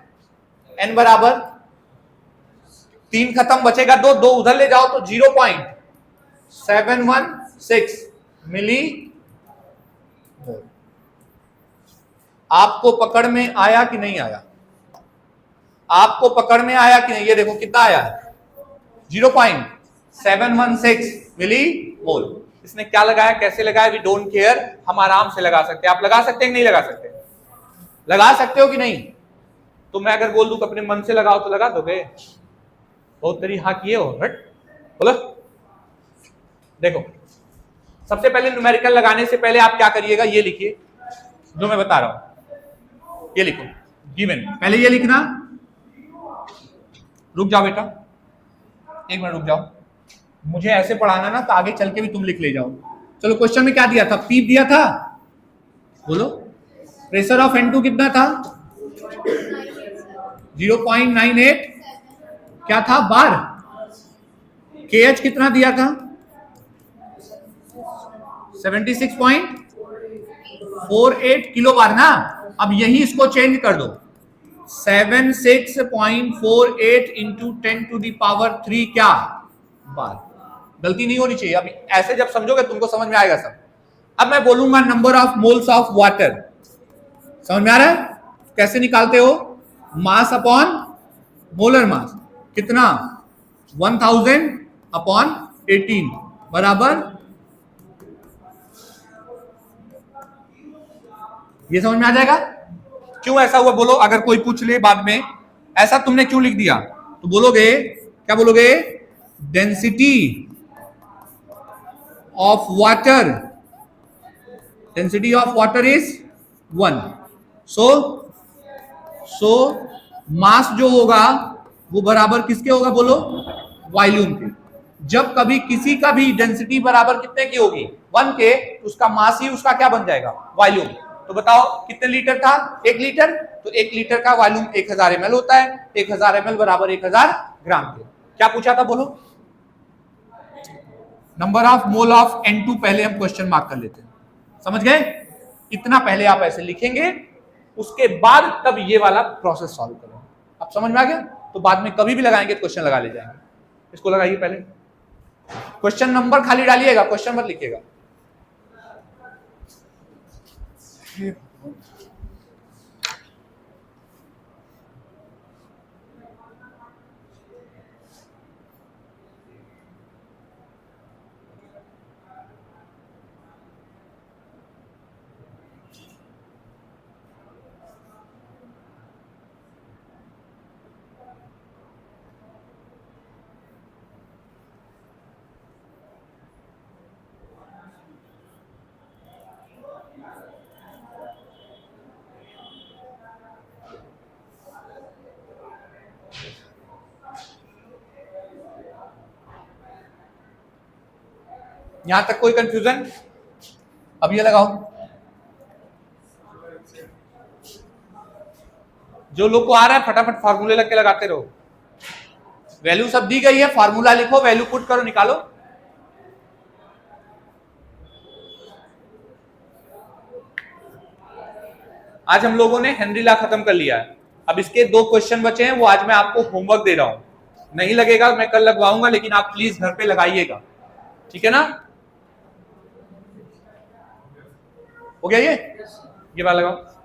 n बराबर 3 खत्म, बचेगा 2, 2 उधर ले जाओ तो 0.716 मिली मोल। आपको पकड़ में आया कि नहीं आया? आपको पकड़ में आया कि नहीं? ये देखो कितना आया है, 0.716 मिली मोल। इसने क्या लगाया, कैसे लगाया, वी डोंट केयर, हम आराम से लगा सकते हैं। आप लगा सकते हैं कि नहीं लगा सकते? लगा सकते हो कि नहीं? तो मैं अगर बोल दूं अपने मन से लगाओ तो लगा दोगे? बहुत तरी हाँ किए हो, हट बोलो। देखो सबसे पहले न्यूमेरिकल लगाने से पहले आप क्या करिएगा, ये लिखिए जो मैं बता रहा हूं, ये लिखो गिवन। पहले ये लिखना, रुक जाओ बेटा, एक मिनट रुक जाओ, मुझे ऐसे पढ़ाना ना तो आगे चल के भी तुम लिख ले जाओ। चलो क्वेश्चन में क्या दिया था? पीप दिया था, बोलो। प्रेशर ऑफ N2 कितना था? 0.98 क्या था बार? KH कितना दिया था? 76.48 किलो बार ना। अब यही इसको चेंज कर दो, 76.48 इंटू 10 टू दी पावर 3 क्या बार। गलती नहीं होनी चाहिए। अभी ऐसे जब समझोगे तुमको समझ में आएगा सब। अब मैं बोलूंगा number of moles of water, समझ में आ रहा है? कैसे निकालते हो? मास अपॉन मोलर मास, कितना? 1000 अपॉन 18 बराबर, ये समझ में आ जाएगा? क्यों ऐसा हुआ बोलो, अगर कोई पूछ ले बाद में ऐसा तुमने क्यों लिख दिया, तो बोलोगे, क्या बोलोगे? Density of water, density of water is 1। सो मास जो होगा वो बराबर किसके होगा बोलो? वॉल्यूम के। जब कभी किसी का भी डेंसिटी बराबर कितने की होगी? 1 के, उसका मास ही उसका क्या बन जाएगा? वॉल्यूम। तो बताओ कितने लीटर था? 1 लीटर। तो 1 लीटर का वॉल्यूम 1000 ml होता है। 1000 ml बराबर 1000 ग्राम के। क्या पूछा था बोलो? Number of mole of N2 पहले हम क्वेश्चन मार्क कर लेते हैं, समझ गए? इतना पहले आप ऐसे लिखेंगे, उसके बाद तब ये वाला प्रोसेस सॉल्व करेंगे। अब समझ में आ गया? तो बाद में कभी भी लगाएंगे तो क्वेश्चन लगा ले जाएंगे। इसको लगाइए पहले, क्वेश्चन नंबर खाली डालिएगा, क्वेश्चन मत लिखिएगा। यहां तक कोई कंफ्यूजन? अब ये लगाओ, जो लोग को आ रहा है फटाफट फार्मूले लग के लगाते रहो। वैल्यू सब दी गई है, फार्मूला लिखो, वैल्यू पुट करो, निकालो। आज हम लोगों ने हेनरी लॉ खत्म कर लिया है। अब इसके 2 क्वेश्चन बचे हैं, वो आज मैं आपको होमवर्क दे रहा हूं। नहीं लगेगा मैं कल लगवाऊंगा, लेकिन आप प्लीज घर पे लगाइएगा, ठीक है ना? हो गया ये वाला लगाओ।